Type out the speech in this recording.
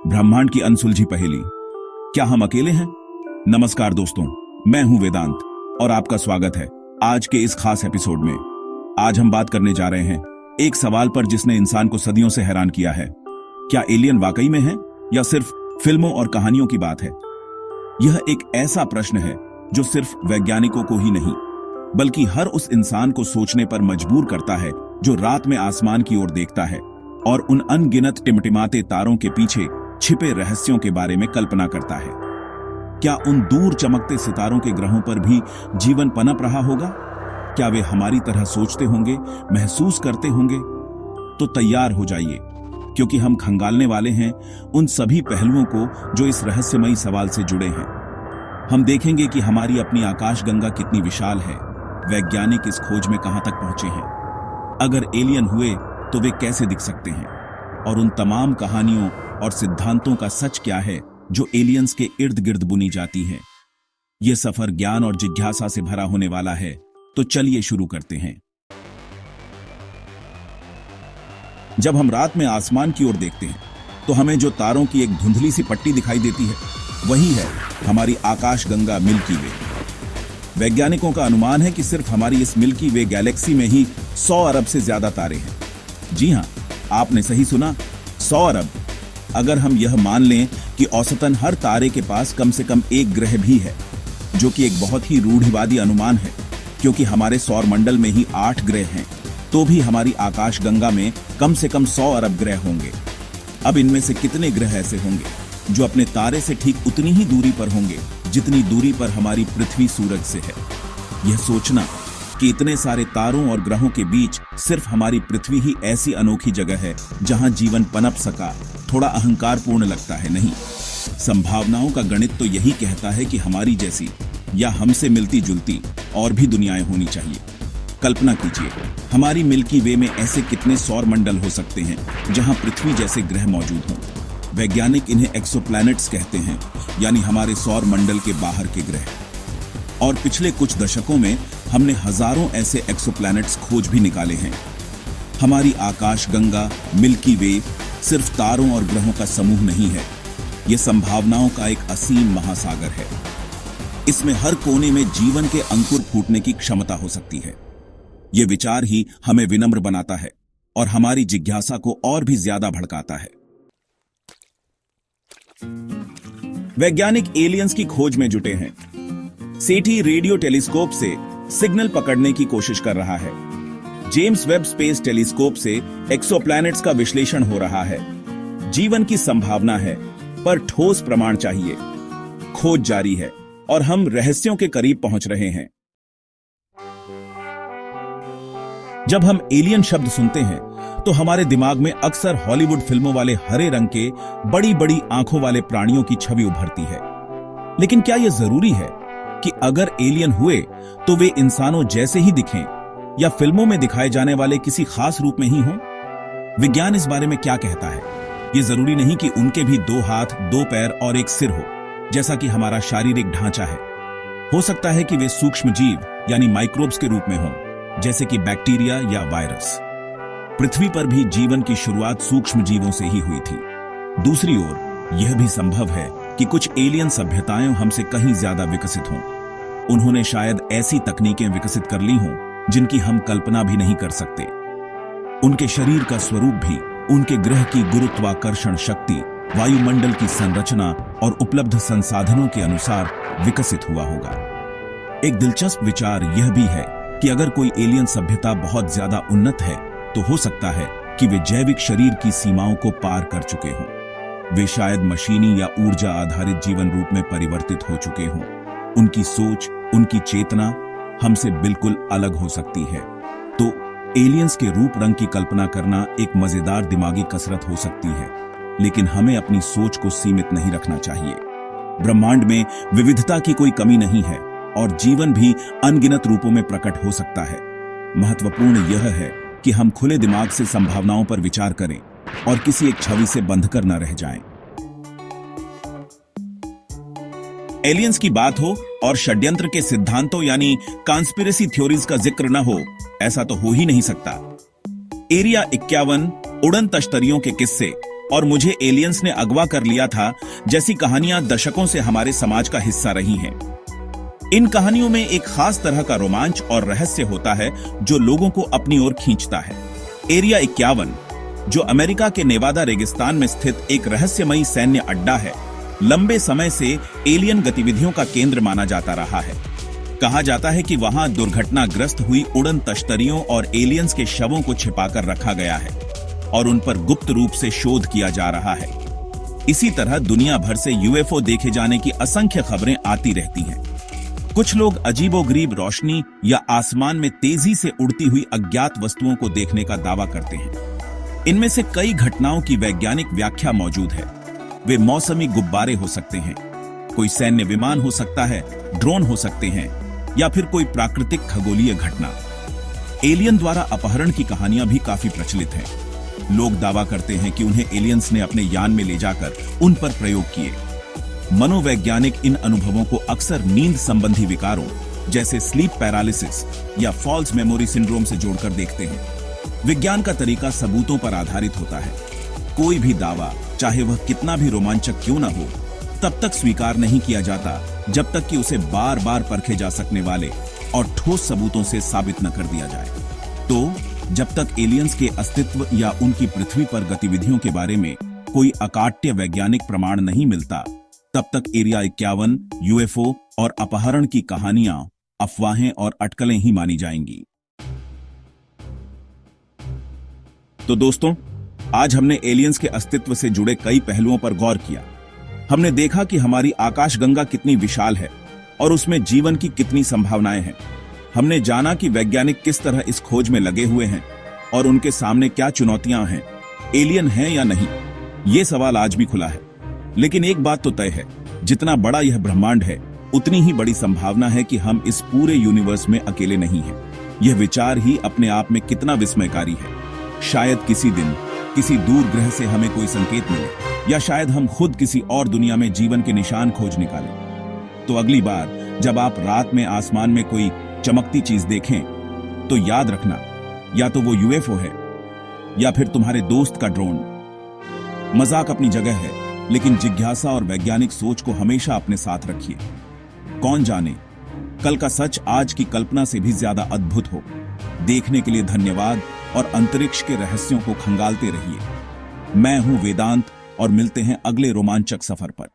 ब्रह्मांड की अनसुलझी पहेली, क्या हम अकेले हैं? नमस्कार दोस्तों, मैं हूं वेदांत और आपका स्वागत है आज के इस खास एपिसोड में। आज हम बात करने जा रहे हैं एक सवाल पर जिसने इंसान को सदियों से हैरान किया है। क्या एलियन वाकई में है या सिर्फ फिल्मों और कहानियों की बात है? यह एक ऐसा प्रश्न है जो सिर्फ वैज्ञानिकों को ही नहीं बल्कि हर उस इंसान को सोचने पर मजबूर करता है जो रात में आसमान की ओर देखता है और उन अनगिनत टिमटिमाते तारों के पीछे छिपे रहस्यों के बारे में कल्पना करता है। क्या उन दूर चमकते सितारों के ग्रहों पर भी जीवन पनप रहा होगा? क्या वे हमारी तरह सोचते होंगे, महसूस करते होंगे? तो तैयार हो जाइए, क्योंकि हम खंगालने वाले हैं उन सभी पहलुओं को जो इस रहस्यमयी सवाल से जुड़े हैं। हम देखेंगे कि हमारी अपनी आकाशगंगा कितनी विशाल है, वैज्ञानिक इस खोज में कहां तक पहुंचे हैं, अगर एलियन हुए तो वे कैसे दिख सकते हैं, और उन तमाम कहानियों और सिद्धांतों का सच क्या है जो एलियंस के इर्द गिर्द बुनी जाती हैं। यह सफर ज्ञान और जिज्ञासा से भरा होने वाला है, तो चलिए शुरू करते हैं। जब हम रात में आसमान की ओर देखते हैं तो हमें जो तारों की एक धुंधली सी पट्टी दिखाई देती है, वही है हमारी आकाशगंगा मिल्की वे। वैज्ञानिकों का अनुमान है कि सिर्फ हमारी इस मिल्की वे गैलेक्सी में ही 100 अरब से ज्यादा तारे हैं। जी हां, आपने सही सुना, 100 अरब। अगर हम यह मान लें कि औसतन हर तारे के पास कम से कम एक ग्रह भी है, जो कि एक बहुत ही रूढ़िवादी अनुमान है, क्योंकि हमारे सौर मंडल में ही 8 ग्रह हैं, तो भी हमारी आकाशगंगा में कम से कम 100 अरब ग्रह होंगे। अब इनमें से कितने ग्रह ऐसे होंगे जो अपने तारे से ठीक उतनी ही दूरी पर होंगे जितनी दूरी पर हमारी पृथ्वी सूरज से है? यह सोचना कि इतने सारे तारों और ग्रहों के बीच सिर्फ हमारी पृथ्वी ही ऐसी अनोखी जगह है जहां जीवन पनप सका, थोड़ा अहंकारपूर्ण लगता है, नहीं? संभावनाओं का गणित तो यही कहता है कि हमारी जैसी या हमसे मिलती जुलती और भी दुनियाएं होनी चाहिए। कल्पना कीजिए, हमारी मिल्की वे में ऐसे कितने सौर मंडल हो सकते हैं जहां पृथ्वी जैसे ग्रह मौजूद हों। वैज्ञानिक इन्हें एक्सोप्लैनेट्स कहते हैं, यानी हमारे सौर मंडल के बाहर के ग्रह। और पिछले कुछ दशकों में हमने हजारों ऐसे एक्सोप्लैनेट्स खोज भी निकाले हैं। हमारी आकाशगंगा मिल्की वे सिर्फ तारों और ग्रहों का समूह नहीं है, यह संभावनाओं का एक असीम महासागर है। इसमें हर कोने में जीवन के अंकुर फूटने की क्षमता हो सकती है। यह विचार ही हमें विनम्र बनाता है और हमारी जिज्ञासा को और भी ज्यादा भड़काता है। वैज्ञानिक एलियंस की खोज में जुटे हैं। सेटी रेडियो टेलीस्कोप से सिग्नल पकड़ने की कोशिश कर रहा है। जेम्स वेब स्पेस टेलीस्कोप से एक्सोप्लैनेट्स का विश्लेषण हो रहा है। जीवन की संभावना है, पर ठोस प्रमाण चाहिए। खोज जारी है और हम रहस्यों के करीब पहुंच रहे हैं। जब हम एलियन शब्द सुनते हैं तो हमारे दिमाग में अक्सर हॉलीवुड फिल्मों वाले हरे रंग के बड़ी बड़ी आंखों वाले प्राणियों की छवि उभरती है। लेकिन क्या यह जरूरी है कि अगर एलियन हुए तो वे इंसानों जैसे ही दिखें या फिल्मों में दिखाए जाने वाले किसी खास रूप में ही हों? विज्ञान इस बारे में क्या कहता है? यह जरूरी नहीं कि उनके भी 2 हाथ, 2 पैर और एक सिर हो, जैसा कि हमारा शारीरिक ढांचा है। हो सकता है कि वे सूक्ष्म जीव यानी माइक्रोब्स के रूप में हों, जैसे कि बैक्टीरिया या वायरस। पृथ्वी पर भी जीवन की शुरुआत सूक्ष्म जीवों से ही हुई थी। दूसरी ओर यह भी संभव है कि कुछ एलियन सभ्यताएं हमसे कहीं ज्यादा विकसित हों। उन्होंने शायद ऐसी तकनीकें विकसित कर ली हों जिनकी हम कल्पना भी नहीं कर सकते। उनके शरीर का स्वरूप भी उनके ग्रह की गुरुत्वाकर्षण शक्ति, वायुमंडल की संरचना और उपलब्ध संसाधनों के अनुसार विकसित हुआ होगा। एक दिलचस्प विचार यह भी है कि अगर कोई एलियन सभ्यता बहुत ज्यादा उन्नत है तो हो सकता है कि वे जैविक शरीर की सीमाओं को पार कर चुके हों। वे शायद मशीनी या ऊर्जा आधारित जीवन रूप में परिवर्तित हो चुके हों। उनकी सोच, उनकी चेतना हमसे बिल्कुल अलग हो सकती है। तो एलियंस के रूप रंग की कल्पना करना एक मजेदार दिमागी कसरत हो सकती है, लेकिन हमें अपनी सोच को सीमित नहीं रखना चाहिए। ब्रह्मांड में विविधता की कोई कमी नहीं है और जीवन भी अनगिनत रूपों में प्रकट हो सकता है। महत्वपूर्ण यह है कि हम खुले दिमाग से संभावनाओं पर विचार करें और किसी एक छवि से बंधकर न रह जाएं। एलियंस की बात हो और षड्यंत्र के सिद्धांतों यानी कॉन्स्पिरेसी थ्योरीज का जिक्र न हो, ऐसा तो हो ही नहीं सकता। एरिया 51, उड़न तश्तरियों के किस्से और मुझे एलियंस ने अगवा कर लिया था जैसी कहानियां दशकों से हमारे समाज का हिस्सा रही हैं। इन कहानियों में एक खास तरह का रोमांच और रहस्य होता है जो लोगों को अपनी ओर खींचता है। एरिया 51, जो अमेरिका के नेवादा रेगिस्तान में स्थित एक रहस्यमयी सैन्य अड्डा है, लंबे समय से एलियन गतिविधियों का केंद्र माना जाता रहा है। कहा जाता है कि वहां दुर्घटनाग्रस्त हुई उड़न तश्तरियों और एलियंस के शवों को छिपाकर रखा गया है और उन पर गुप्त रूप से शोध किया जा रहा है। इसी तरह दुनिया भर से यूएफओ देखे जाने की असंख्य खबरें आती रहती हैं। कुछ लोग अजीबोगरीब रोशनी या आसमान में तेजी से उड़ती हुई अज्ञात वस्तुओं को देखने का दावा करते हैं। इनमें से कई घटनाओं की वैज्ञानिक व्याख्या मौजूद है। वे मौसमी गुब्बारे हो सकते हैं, कोई सैन्य विमान हो सकता है, ड्रोन हो सकते हैं, या फिर कोई प्राकृतिक खगोलीय घटना। एलियन द्वारा अपहरण की कहानियां भी काफी प्रचलित हैं। लोग दावा करते हैं कि उन्हें एलियंस ने अपने यान में ले जाकर उन पर प्रयोग किए। मनोवैज्ञानिक इन अनुभवों को अक्सर नींद संबंधी विकारों जैसे स्लीप पैरालिसिस या फॉल्स मेमोरी सिंड्रोम से जोड़कर देखते हैं। विज्ञान का तरीका सबूतों पर आधारित होता है। कोई भी दावा, चाहे वह कितना भी रोमांचक क्यों न हो, तब तक स्वीकार नहीं किया जाता जब तक कि उसे बार बार परखे जा सकने वाले और ठोस सबूतों से साबित न कर दिया जाए। तो जब तक एलियंस के अस्तित्व या उनकी पृथ्वी पर गतिविधियों के बारे में कोई अकाट्य वैज्ञानिक प्रमाण नहीं मिलता, तब तक एरिया 51, यूएफओ और अपहरण की कहानियां अफवाहें और अटकलें ही मानी जाएंगी। तो दोस्तों, आज हमने एलियंस के अस्तित्व से जुड़े कई पहलुओं पर गौर किया। हमने देखा कि हमारी आकाशगंगा कितनी विशाल है और उसमें जीवन की कितनी संभावनाएं हैं। हमने जाना कि वैज्ञानिक किस तरह इस खोज में लगे हुए हैं और उनके सामने क्या चुनौतियां हैं। एलियन हैं या नहीं, ये सवाल आज भी खुला है। लेकिन एक बात तो तय है, जितना बड़ा यह ब्रह्मांड है, उतनी ही बड़ी संभावना है कि हम इस पूरे यूनिवर्स में अकेले नहीं हैं। यह विचार ही अपने आप में कितना विस्मयकारी है। शायद किसी दिन किसी दूर ग्रह से हमें कोई संकेत मिले, या शायद हम खुद किसी और दुनिया में जीवन के निशान खोज निकालें। तो अगली बार जब आप रात में आसमान में कोई चमकती चीज देखें, तो याद रखना, या तो वो यूएफओ है या फिर तुम्हारे दोस्त का ड्रोन। मजाक अपनी जगह है, लेकिन जिज्ञासा और वैज्ञानिक सोच को हमेशा अपने साथ रखिए। कौन जाने, कल का सच आज की कल्पना से भी ज्यादा अद्भुत हो। देखने के लिए धन्यवाद और अंतरिक्ष के रहस्यों को खंगालते रहिए। मैं हूं वेदांत और मिलते हैं अगले रोमांचक सफर पर।